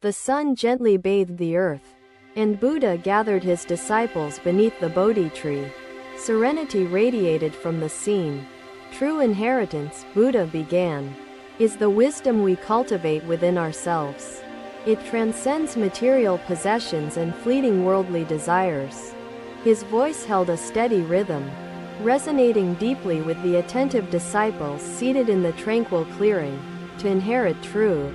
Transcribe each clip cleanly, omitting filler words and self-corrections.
The sun gently bathed the earth, and Buddha gathered his disciples beneath the Bodhi tree. Serenity radiated from the scene. True inheritance, Buddha began, is the wisdom we cultivate within ourselves. It transcends material possessions and fleeting worldly desires. His voice held a steady rhythm, resonating deeply with the attentive disciples seated in the tranquil clearing. To inherit true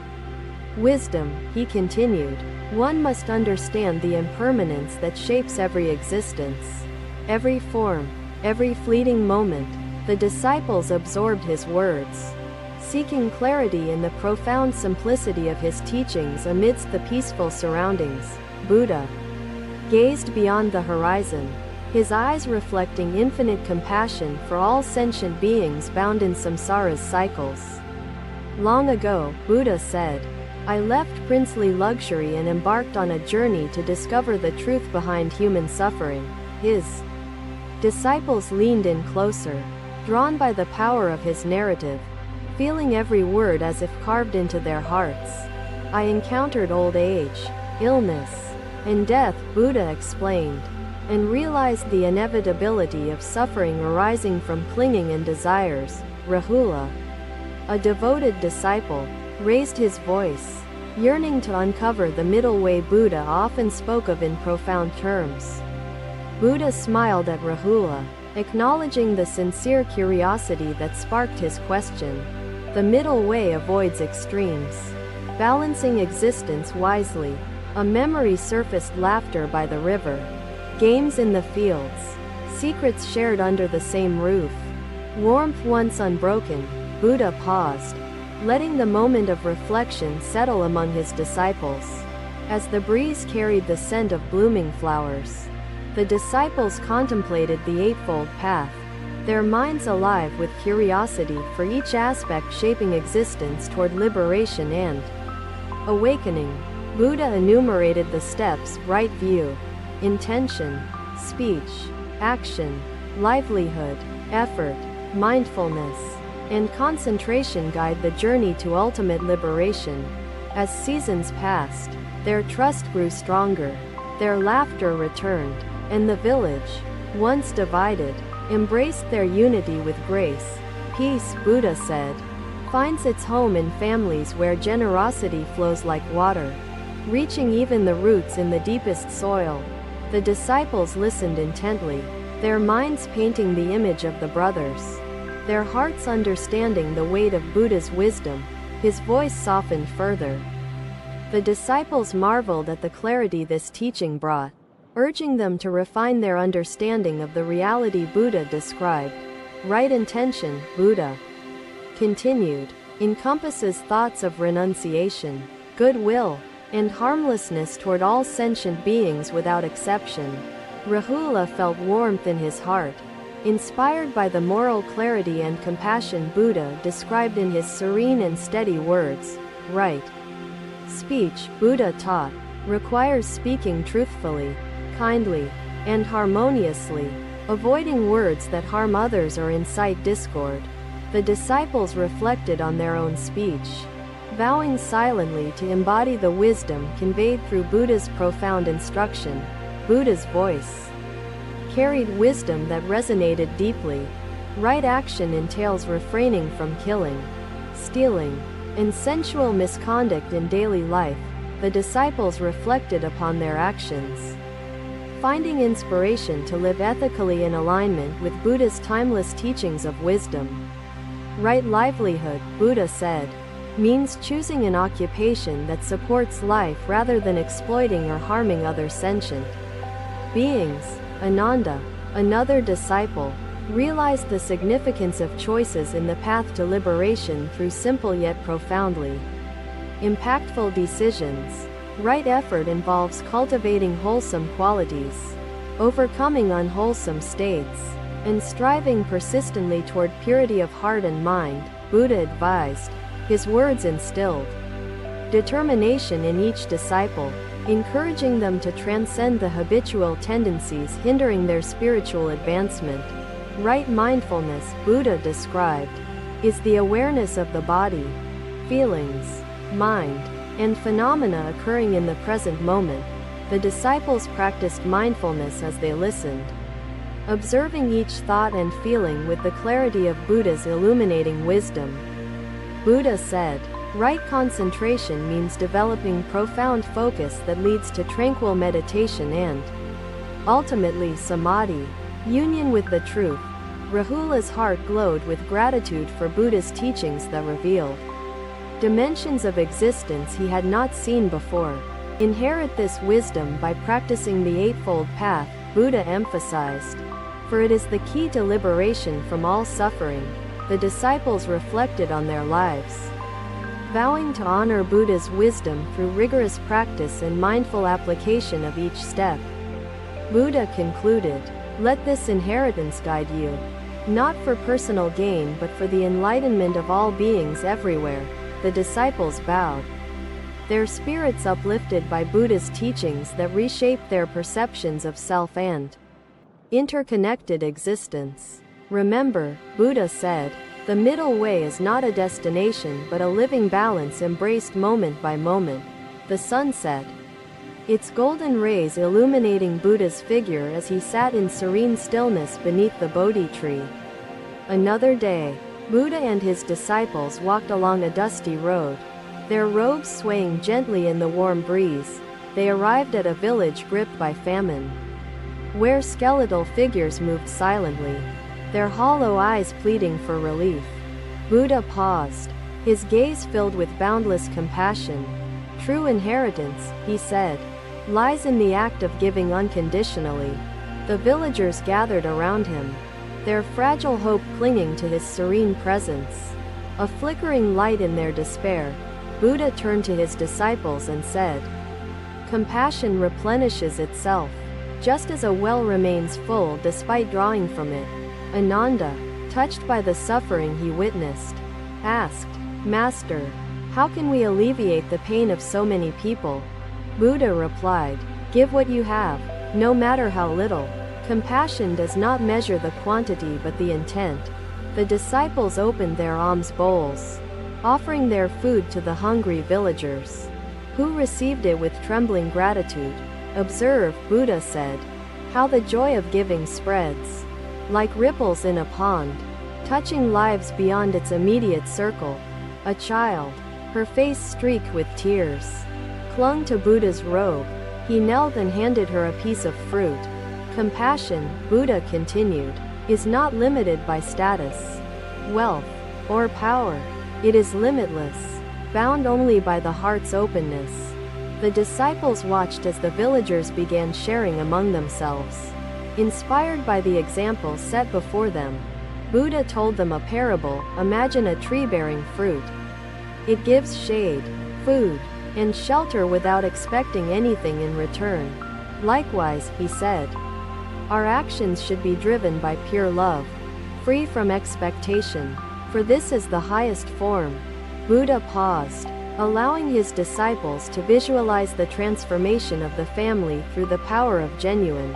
wisdom, he continued, one must understand the impermanence that shapes every existence, every form, every fleeting moment. The disciples absorbed his words, seeking clarity in the profound simplicity of his teachings amidst the peaceful surroundings. Buddha gazed beyond the horizon, his eyes reflecting infinite compassion for all sentient beings bound in samsara's cycles. Long ago, Buddha said, I left princely luxury and embarked on a journey to discover the truth behind human suffering. His disciples leaned in closer, drawn by the power of his narrative, feeling every word as if carved into their hearts. I encountered old age, illness, and death, Buddha explained, and realized the inevitability of suffering arising from clinging and desires. Rahula, a devoted disciple, raised his voice, yearning to uncover the middle way Buddha often spoke of in profound terms. Buddha smiled at Rahula, acknowledging the sincere curiosity that sparked his question. The middle way avoids extremes, balancing existence wisely. A memory surfaced: laughter by the river, games in the fields, secrets shared under the same roof, warmth once unbroken. Buddha paused, letting the moment of reflection settle among his disciples. As the breeze carried the scent of blooming flowers, the disciples contemplated the Eightfold Path, their minds alive with curiosity for each aspect shaping existence toward liberation and awakening. Buddha enumerated the steps: right view, intention, speech, action, livelihood, effort, mindfulness, and concentration guide the journey to ultimate liberation. As seasons passed, their trust grew stronger, their laughter returned, and the village, once divided, embraced their unity with grace. Peace, Buddha said, finds its home in families where generosity flows like water, reaching even the roots in the deepest soil. The disciples listened intently, their minds painting the image of the brothers, their hearts understanding the weight of Buddha's wisdom. His voice softened further. The disciples marveled at the clarity this teaching brought, urging them to refine their understanding of the reality Buddha described. Right intention, Buddha continued, encompasses thoughts of renunciation, goodwill, and harmlessness toward all sentient beings without exception. Rahula felt warmth in his heart, inspired by the moral clarity and compassion Buddha described in his serene and steady words. Right speech, Buddha taught, requires speaking truthfully, kindly, and harmoniously, avoiding words that harm others or incite discord. The disciples reflected on their own speech, vowing silently to embody the wisdom conveyed through Buddha's profound instruction. Buddha's voice carried wisdom that resonated deeply. Right action entails refraining from killing, stealing, and sensual misconduct in daily life. The disciples reflected upon their actions, finding inspiration to live ethically in alignment with Buddha's timeless teachings of wisdom. Right livelihood, Buddha said, means choosing an occupation that supports life rather than exploiting or harming other sentient beings. Ananda, another disciple, realized the significance of choices in the path to liberation through simple yet profoundly impactful decisions. Right effort involves cultivating wholesome qualities, overcoming unwholesome states, and striving persistently toward purity of heart and mind. Buddha advised, his words instilled determination in each disciple, encouraging them to transcend the habitual tendencies hindering their spiritual advancement. Right mindfulness, Buddha described, is the awareness of the body, feelings, mind, and phenomena occurring in the present moment. The disciples practiced mindfulness as they listened, observing each thought and feeling with the clarity of Buddha's illuminating wisdom. Buddha said, "Right concentration means developing profound focus that leads to tranquil meditation and, ultimately, samadhi, union with the truth." Rahula's heart glowed with gratitude for Buddha's teachings that revealed dimensions of existence he had not seen before. Inherit this wisdom by practicing the Eightfold Path, Buddha emphasized, for it is the key to liberation from all suffering. The disciples reflected on their lives, vowing to honor Buddha's wisdom through rigorous practice and mindful application of each step. Buddha concluded, "Let this inheritance guide you, not for personal gain but for the enlightenment of all beings everywhere." The disciples bowed, their spirits uplifted by Buddha's teachings that reshaped their perceptions of self and interconnected existence. Remember, Buddha said, "The middle way is not a destination but a living balance embraced moment by moment." The sun set, its golden rays illuminating Buddha's figure as he sat in serene stillness beneath the Bodhi tree. Another day, Buddha and his disciples walked along a dusty road, their robes swaying gently in the warm breeze. They arrived at a village gripped by famine, where skeletal figures moved silently, their hollow eyes pleading for relief. Buddha paused, his gaze filled with boundless compassion. "True inheritance," he said, "lies in the act of giving unconditionally." The villagers gathered around him, their fragile hope clinging to his serene presence. A flickering light in their despair, Buddha turned to his disciples and said, "Compassion replenishes itself, just as a well remains full despite drawing from it." Ananda, touched by the suffering he witnessed, asked, "Master, how can we alleviate the pain of so many people?" Buddha replied, "Give what you have, no matter how little." Compassion does not measure the quantity but the intent. The disciples opened their alms bowls, offering their food to the hungry villagers, who received it with trembling gratitude. "Observe," Buddha said, "how the joy of giving spreads, like ripples in a pond, touching lives beyond its immediate circle." A child, her face streaked with tears, clung to Buddha's robe. He knelt and handed her a piece of fruit. Compassion, Buddha continued, is not limited by status, wealth, or power. It is limitless, bound only by the heart's openness. The disciples watched as the villagers began sharing among themselves. Inspired by the example set before them, Buddha told them a parable. Imagine a tree bearing fruit. It gives shade, food, and shelter without expecting anything in return. Likewise, he said, our actions should be driven by pure love, free from expectation, for this is the highest form. Buddha paused, allowing his disciples to visualize the transformation of the family through the power of genuine,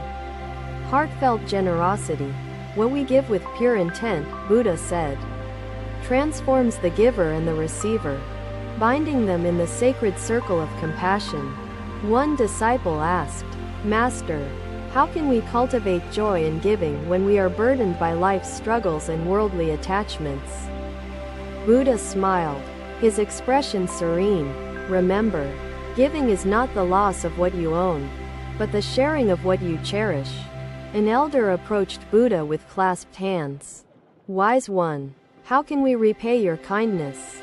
heartfelt generosity. What we give with pure intent, Buddha said, transforms the giver and the receiver, binding them in the sacred circle of compassion. One disciple asked, Master, how can we cultivate joy in giving when we are burdened by life's struggles and worldly attachments? Buddha smiled, his expression serene. Remember, giving is not the loss of what you own, but the sharing of what you cherish. An elder approached Buddha with clasped hands. Wise one, how can we repay your kindness?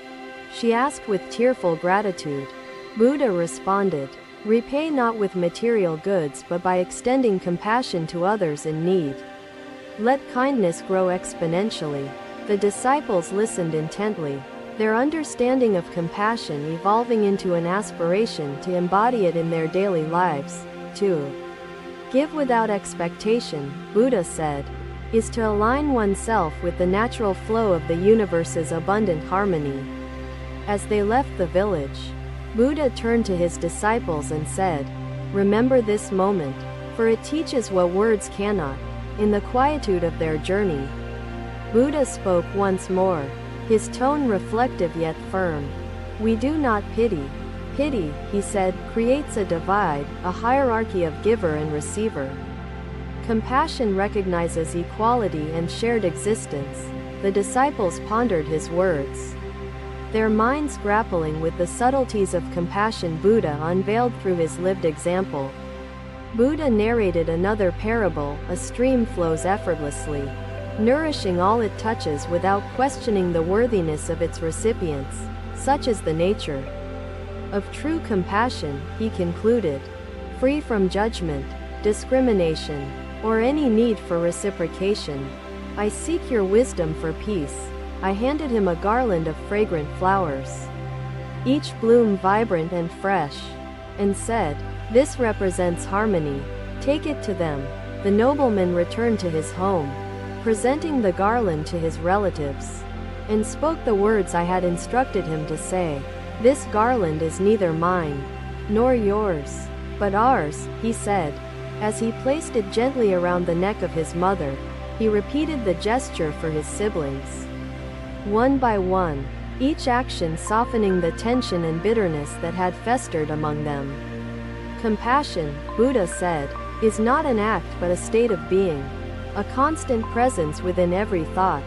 She asked with tearful gratitude. Buddha responded, repay not with material goods but by extending compassion to others in need. Let kindness grow exponentially. The disciples listened intently, their understanding of compassion evolving into an aspiration to embody it in their daily lives. 2. Give without expectation, Buddha said, is to align oneself with the natural flow of the universe's abundant harmony. As they left the village, Buddha turned to his disciples and said, remember this moment, for it teaches what words cannot. In the quietude of their journey, Buddha spoke once more, his tone reflective yet firm. We do not pity. Pity, he said, creates a divide, a hierarchy of giver and receiver. Compassion recognizes equality and shared existence. The disciples pondered his words, their minds grappling with the subtleties of compassion Buddha unveiled through his lived example. Buddha narrated another parable: a stream flows effortlessly, nourishing all it touches without questioning the worthiness of its recipients. Such is the nature of true compassion, he concluded. Free from judgment, discrimination, or any need for reciprocation, I seek your wisdom for peace. I handed him a garland of fragrant flowers, each bloom vibrant and fresh, and said, "This represents harmony. Take it to them." The nobleman returned to his home, presenting the garland to his relatives, and spoke the words I had instructed him to say. "This garland is neither mine nor yours, but ours," he said. As he placed it gently around the neck of his mother, he repeated the gesture for his siblings. One by one, each action softening the tension and bitterness that had festered among them. Compassion, Buddha said, is not an act but a state of being, a constant presence within every thought,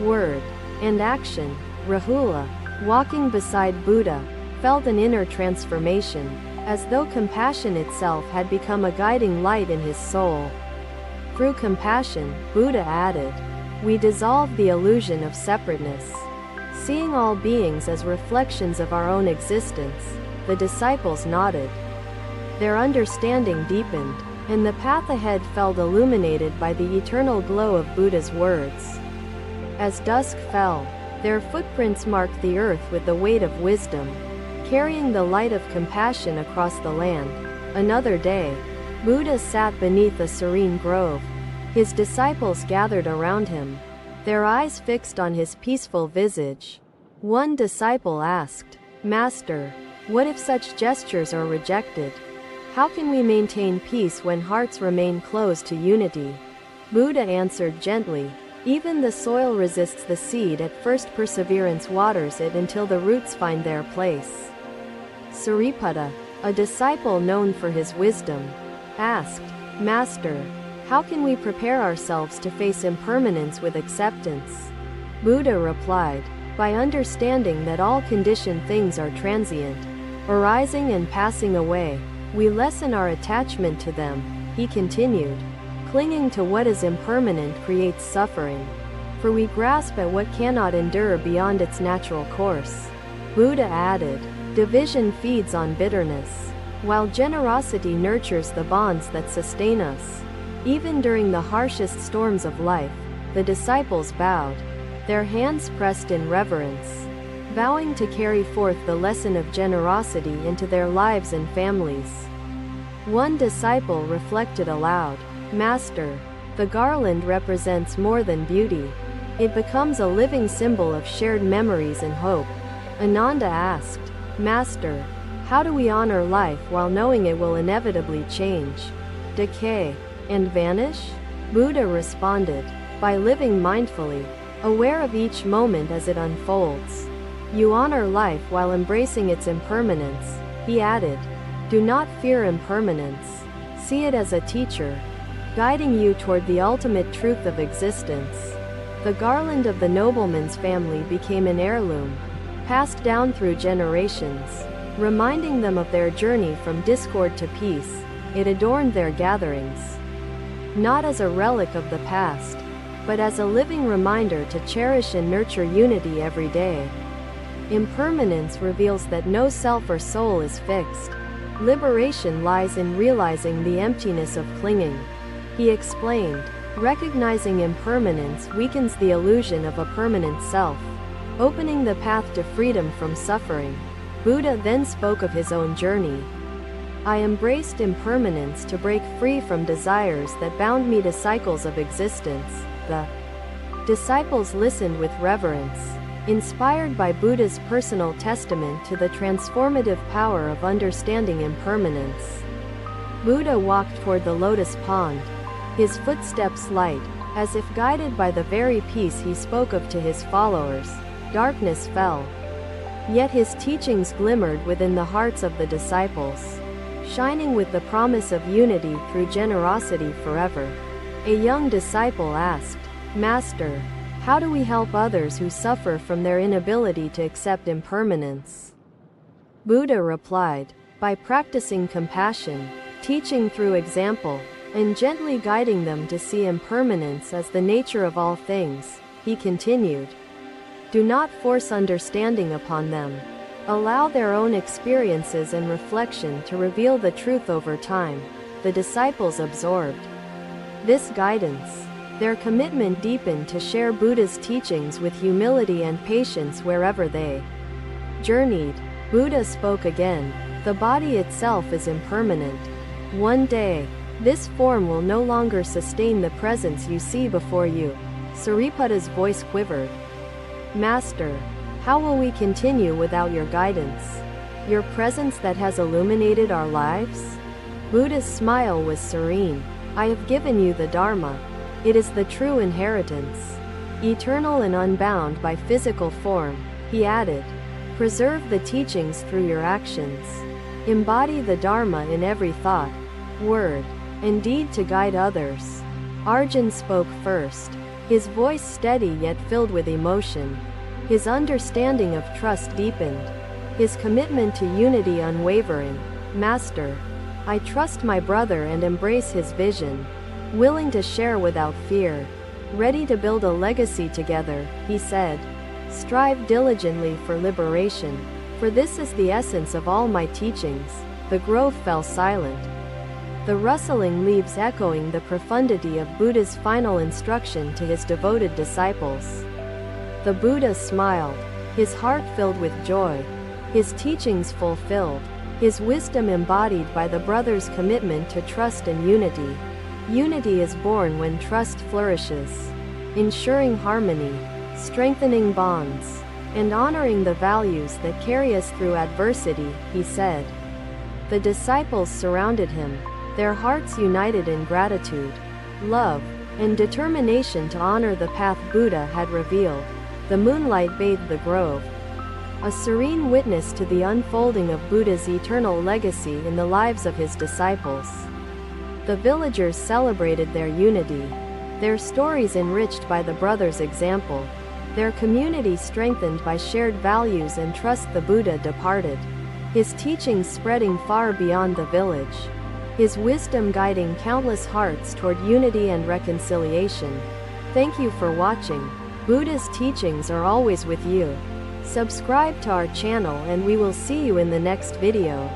word, and action. Rahula, walking beside Buddha, felt an inner transformation, as though compassion itself had become a guiding light in his soul. Through compassion, Buddha added, we dissolve the illusion of separateness, seeing all beings as reflections of our own existence. The disciples nodded. Their understanding deepened, and the path ahead felt illuminated by the eternal glow of Buddha's words. As dusk fell, their footprints marked the earth with the weight of wisdom, carrying the light of compassion across the land. Another day, Buddha sat beneath a serene grove. His disciples gathered around him, their eyes fixed on his peaceful visage. One disciple asked, "Master, what if such gestures are rejected? How can we maintain peace when hearts remain closed to unity?" Buddha answered gently, "Even the soil resists the seed at first. Perseverance waters it until the roots find their place." Sariputta, a disciple known for his wisdom, asked, "Master, how can we prepare ourselves to face impermanence with acceptance?" Buddha replied, "By understanding that all conditioned things are transient, arising and passing away, we lessen our attachment to them." He continued, "Clinging to what is impermanent creates suffering, for we grasp at what cannot endure beyond its natural course." Buddha added, "Division feeds on bitterness, while generosity nurtures the bonds that sustain us." Even during the harshest storms of life, the disciples bowed, their hands pressed in reverence, vowing to carry forth the lesson of generosity into their lives and families. One disciple reflected aloud, "Master, the garland represents more than beauty. It becomes a living symbol of shared memories and hope." Ananda asked, "Master, how do we honor life while knowing it will inevitably change, decay, and vanish?" Buddha responded, "By living mindfully, aware of each moment as it unfolds. You honor life while embracing its impermanence." He added, "Do not fear impermanence. See it as a teacher, guiding you toward the ultimate truth of existence." The garland of the nobleman's family became an heirloom, passed down through generations, reminding them of their journey from discord to peace. It adorned their gatherings, not as a relic of the past, but as a living reminder to cherish and nurture unity every day. Impermanence reveals that no self or soul is fixed. Liberation lies in realizing the emptiness of clinging. He explained, recognizing impermanence weakens the illusion of a permanent self, opening the path to freedom from suffering. Buddha then spoke of his own journey. "I embraced impermanence to break free from desires that bound me to cycles of existence." The disciples listened with reverence, inspired by Buddha's personal testament to the transformative power of understanding impermanence. Buddha walked toward the lotus pond, his footsteps light, as if guided by the very peace he spoke of to his followers. Darkness fell, Yet his teachings glimmered within the hearts of the disciples, shining with the promise of unity through generosity forever. A young disciple asked, "Master, how do we help others who suffer from their inability to accept impermanence?" Buddha replied, "By practicing compassion, teaching through example, and gently guiding them to see impermanence as the nature of all things." He continued, "Do not force understanding upon them. Allow their own experiences and reflection to reveal the truth over time." The disciples absorbed this guidance. Their commitment deepened to share Buddha's teachings with humility and patience wherever they journeyed. Buddha spoke again, "The body itself is impermanent. One day, this form will no longer sustain the presence you see before you." Sariputta's voice quivered. "Master, how will we continue without your guidance? Your presence that has illuminated our lives?" Buddha's smile was serene. "I have given you the Dharma. It is the true inheritance, eternal and unbound by physical form." He added, "Preserve the teachings through your actions. Embody the Dharma in every thought, word, and deed to guide others." Arjun spoke first, his voice steady yet filled with emotion. His understanding of trust deepened, his commitment to unity unwavering. "Master, I trust my brother and embrace his vision, willing to share without fear, ready to build a legacy together." He said, "Strive diligently for liberation, for this is the essence of all my teachings." The grove fell silent, the rustling leaves echoing the profundity of Buddha's final instruction to his devoted disciples. The Buddha smiled, his heart filled with joy, his teachings fulfilled, his wisdom embodied by the brothers' commitment to trust and unity. Unity is born when trust flourishes, ensuring harmony, strengthening bonds, and honoring the values that carry us through adversity, he said. The disciples surrounded him, their hearts united in gratitude, love, and determination to honor the path Buddha had revealed. The moonlight bathed the grove, a serene witness to the unfolding of Buddha's eternal legacy in the lives of his disciples. The villagers celebrated their unity, their stories enriched by the brothers' example, their community strengthened by shared values and trust. The Buddha departed, his teachings spreading far beyond the village, his wisdom guiding countless hearts toward unity and reconciliation. Thank you for watching. Buddha's teachings are always with you. Subscribe to our channel and we will see you in the next video.